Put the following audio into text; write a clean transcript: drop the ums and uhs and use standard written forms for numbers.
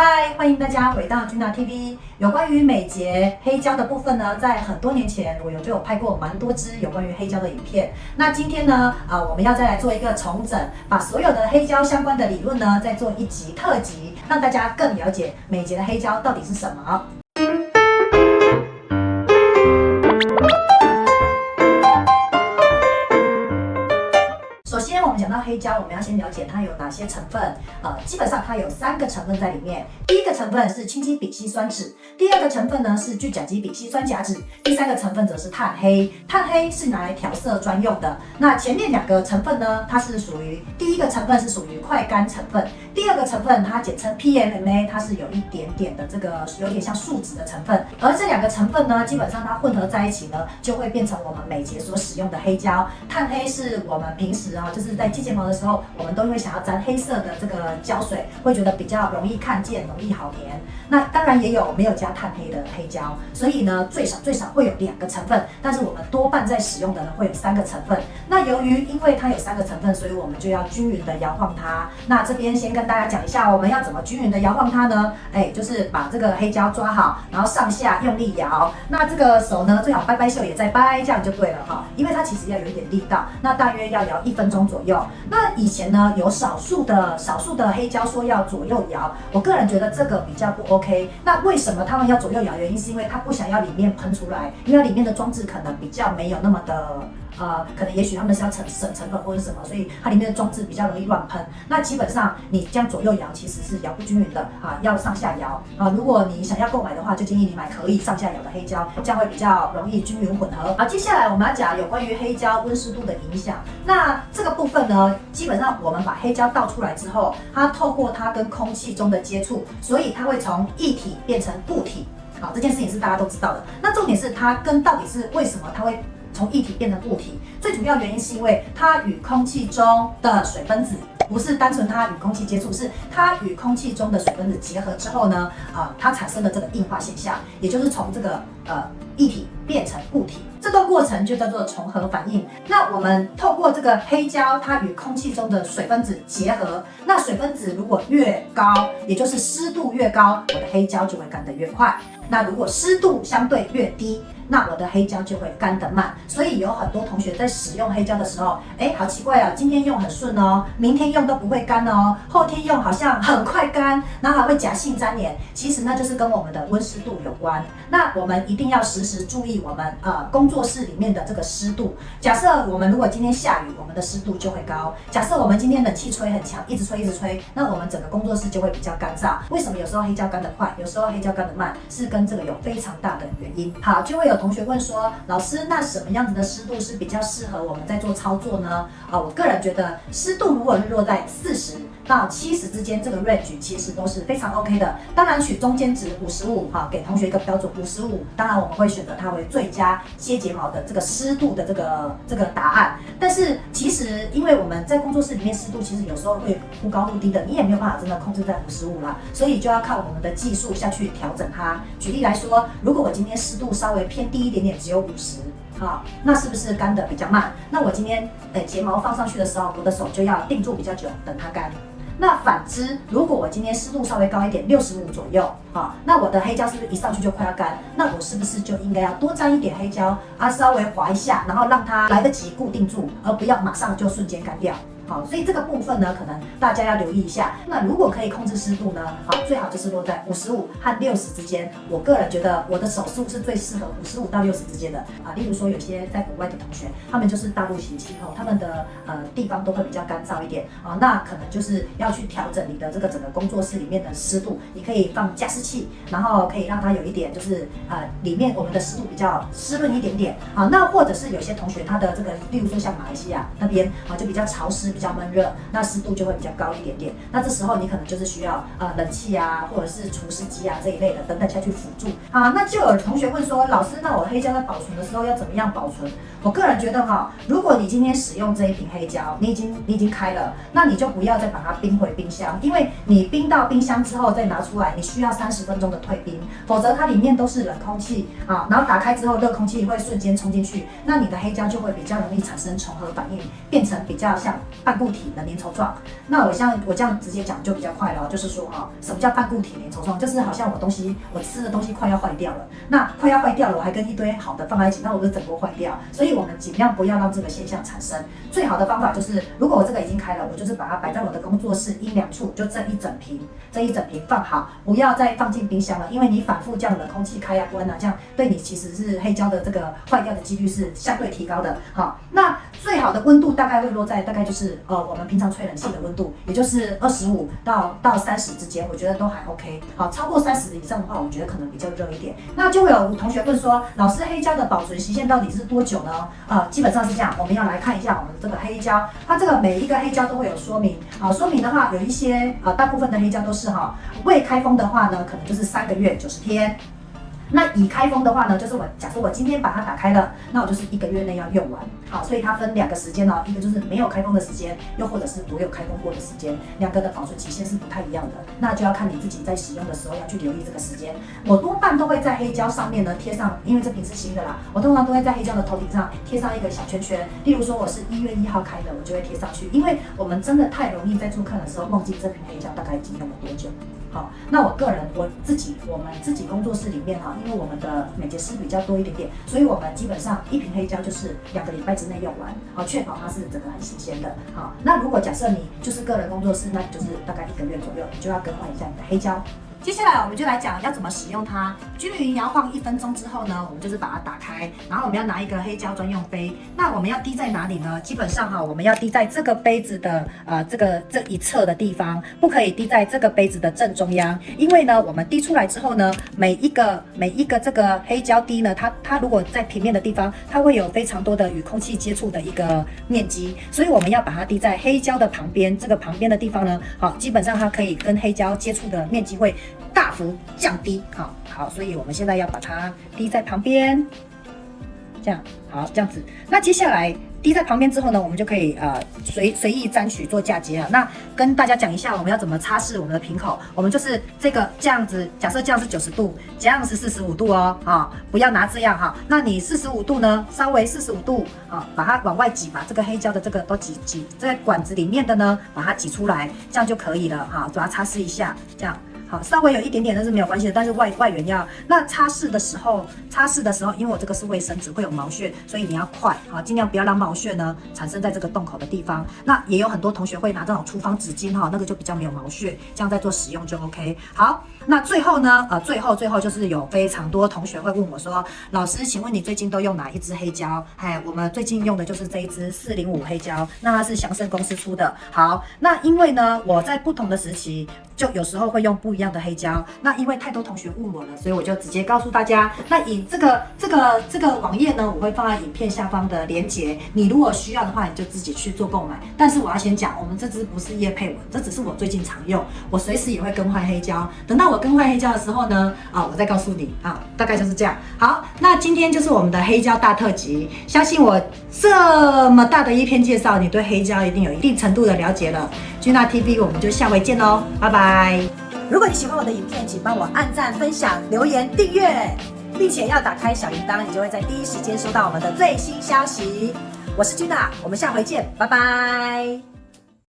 嗨，欢迎大家回到君娜 TV。有关于美睫黑胶的部分呢，在很多年前就有拍过蛮多支有关于黑胶的影片。那今天呢，我们要再来做一个重整，把所有的黑胶相关的理论呢，再做一集特辑，让大家更了解美睫的黑胶到底是什么。首先，我们讲到黑胶，我们要先了解它有哪些成分。基本上它有3个成分在里面。第一个成分是氢基丙烯酸酯，第二个成分呢是聚甲基丙烯酸甲酯，第3个成分则是碳黑。碳黑是拿来调色专用的。那前面2个成分呢，它是属于第一个成分是属于快干成分，第2个成分它简称 PMMA， 它是有一点点的这个有点像树脂的成分。而这2个成分呢，基本上它混合在一起呢，就会变成我们美睫所使用的黑胶。碳黑是我们平时就是在接睫毛的时候，我们都会想要沾黑色的这个胶水，会觉得比较容易看见，容易好粘。那当然也有没有加碳黑的黑胶，所以呢最少会有2个成分，但是我们多半在使用的呢会有3个成分。那因为它有3个成分，所以我们就要均匀的摇晃它。那这边先跟大家讲一下，我们要怎么均匀的摇晃它呢？就是把这个黑胶抓好，然后上下用力摇。那这个手呢，最好掰掰袖也在掰，这样就对了哈。因为它其实要有一点力道，那大约要摇1分钟左右。那以前呢，有少数的黑胶说要左右摇，我个人觉得这个比较不 OK。那为什么他们要左右摇？原因是因为他不想要里面喷出来，因为它里面的装置可能比较没有那么的可能也许他们是要省成本或者什么，所以它里面的装置比较容易乱喷。那基本上你这样左右摇其实是摇不均匀的要上下摇如果你想要购买的话，就建议你买可以上下摇的黑胶，这样会比较容易均匀混合。好，接下来我们要讲有关于黑胶温湿度的影响。那这个部分呢，基本上我们把黑胶倒出来之后，它透过它跟空气中的接触，所以它会从液体变成固体。好，这件事情是大家都知道的。那重点是它到底是为什么它会从液体变成固体？最主要原因是因为它与空气中的水分子，不是单纯它与空气接触，是它与空气中的水分子结合之后呢，它产生了这个硬化现象，也就是从这个液体变成固体。这个过程就叫做重合反应。那我们透过这个黑胶，它与空气中的水分子结合，那水分子如果越高，也就是湿度越高，我的黑胶就会干得越快。那如果湿度相对越低，那我的黑胶就会干得慢。所以有很多同学在使用黑胶的时候，好奇怪哦，今天用很顺哦，明天用都不会干哦，后天用好像很快干，然后还会假性粘连。其实那就是跟我们的温湿度有关。那我们一定要时时注意我们工作室里面的这个湿度。假设我们如果今天下雨，我们的湿度就会高。假设我们今天冷气吹很强，一直吹，那我们整个工作室就会比较干燥。为什么有时候黑胶干得快，有时候黑胶干得慢？是跟这个有非常大的原因。好，就会有同学问说，老师，那什么样子的湿度是比较适合我们在做操作呢？我个人觉得湿度如果是落在40到70之间，这个 range 其实都是非常 OK 的。当然取中间值55，给同学一个标准55。当然我们会选择它为最佳接睫毛的这个湿度的这个答案。但是其实因为我们在工作室里面湿度其实有时候会忽高忽低的，你也没有办法真的控制在55啦，所以就要靠我们的技术下去调整它。举例来说，如果我今天湿度稍微偏低一点点，只有50。那是不是干得比较慢？那我今天睫毛放上去的时候，我的手就要定住比较久，等它干。那反之，如果我今天湿度稍微高一点，65左右，那我的黑胶是不是一上去就快要干？那我是不是就应该要多沾一点黑胶稍微滑一下，然后让它来得及固定住，而不要马上就瞬间干掉？好，所以这个部分呢，可能大家要留意一下。那如果可以控制湿度呢，最好就是落在55和60之间。我个人觉得我的手速是最适合55到60之间的例如说，有些在国外的同学，他们就是大陆型气候，他们的地方都会比较干燥一点那可能就是要去调整你的这个整个工作室里面的湿度。你可以放加湿器，然后可以让它有一点就是里面我们的湿度比较湿润一点点那或者是有些同学他的这个，例如说像马来西亚那边就比较潮湿。比较闷热，那湿度就会比较高一点点。那这时候你可能就是需要冷气或者是除湿机这一类的等等下去辅助那就有同学问说，老师，那我黑胶在保存的时候要怎么样保存？我个人觉得如果你今天使用这一瓶黑胶，你已经开了，那你就不要再把它冰回冰箱，因为你冰到冰箱之后再拿出来，你需要30分钟的退冰，否则它里面都是冷空气然后打开之后热空气会瞬间冲进去，那你的黑胶就会比较容易产生重合反应，变成比较像半固体的粘稠状。那我这样直接讲就比较快了，就是说什么叫半固体粘稠状？就是好像我吃的东西快要坏掉了，那快要坏掉了，我还跟一堆好的放在一起，那我就整锅坏掉。所以我们尽量不要让这个现象产生。最好的方法就是，如果我这个已经开了，我就是把它摆在我的工作室阴凉处，就这一整瓶放好，不要再放进冰箱了，因为你反复这样冷空气开啊关啊，这样对你其实是黑胶的这个坏掉的几率是相对提高的。好，那最好的温度大概会落在大概就是我们平常吹冷气的温度，也就是25到30之间，我觉得都还 OK。好，超过30以上的话，我觉得可能比较热一点。那就会有同学问说，老师黑胶的保存期限到底是多久呢？基本上是这样，我们要来看一下我们这个黑胶，它这个每一个黑胶都会有说明。说明的话有一些大部分的黑胶都是未开封的话呢，可能就是3个月90天。那已开封的话呢，就是假设我今天把它打开了，那我就是1个月内要用完。好，所以它分2个时间一个就是没有开封的时间，又或者是我有开封过的时间，2个的保存期限是不太一样的。那就要看你自己在使用的时候要去留意这个时间。我多半都会在黑胶上面呢贴上，因为这瓶是新的啦，我通常都会在黑胶的头顶上贴上一个小圈圈。例如说我是1月1号开的，我就会贴上去，因为我们真的太容易在初看的时候忘记这瓶黑胶大概已经用了多久。好，那我们自己工作室里面因为我们的美睫师比较多一点点，所以我们基本上1瓶黑胶就是2个礼拜之内用完，确保它是整个很新鲜的。好，那如果假设你就是个人工作室，那你就是大概1个月左右，你就要更换一下你的黑胶。接下来我们就来讲要怎么使用它。均匀摇晃1分钟之后呢，我们就是把它打开，然后我们要拿一个黑胶专用杯。那我们要滴在哪里呢？基本上我们要滴在这个杯子的这一侧的地方，不可以滴在这个杯子的正中央。因为呢，我们滴出来之后呢，每一个这个黑胶滴呢，它如果在平面的地方，它会有非常多的与空气接触的一个面积，所以我们要把它滴在黑胶的旁边。这个旁边的地方呢，基本上它可以跟黑胶接触的面积会大幅降低。好，所以我们现在要把它滴在旁边，这样好，这样子。那接下来滴在旁边之后呢，我们就可以随意沾取做嫁接了。那跟大家讲一下，我们要怎么擦拭我们的瓶口。我们就是这样子，假设这样是90度，这样是45度不要拿这样那你45度呢，稍微45度把它往外挤，把这个黑胶的这个都挤在管子里面的呢，把它挤出来，这样就可以了把它擦拭一下，这样。好，稍微有一点点那是没有关系的，但是外缘要。那擦拭的时候，因为我这个是卫生纸，会有毛屑，所以你要快尽量不要让毛屑呢产生在这个洞口的地方。那也有很多同学会拿这种厨房纸巾那个就比较没有毛屑，这样在做使用就 OK。好，那最后呢，最后就是有非常多同学会问我说，老师，请问你最近都用哪一支黑胶？我们最近用的就是这一支405黑胶，那它是祥盛公司出的。好，那因为呢，我在不同的时期就有时候会用不一样的黑胶，那因为太多同学问我了，所以我就直接告诉大家。那以这个网页呢，我会放在影片下方的连结，你如果需要的话，你就自己去做购买。但是我要先讲，我们这支不是业配文，这只是我最近常用，我随时也会更换黑胶。等到我更换黑胶的时候呢，我再告诉你大概就是这样。好，那今天就是我们的黑胶大特辑，相信我这么大的一篇介绍，你对黑胶一定有一定程度的了解了。Gina TV， 我们就下回见喽，拜拜。如果你喜欢我的影片，请帮我按赞、分享、留言、订阅，并且要打开小铃铛，你就会在第一时间收到我们的最新消息。我是 Gina， 我们下回见，拜拜。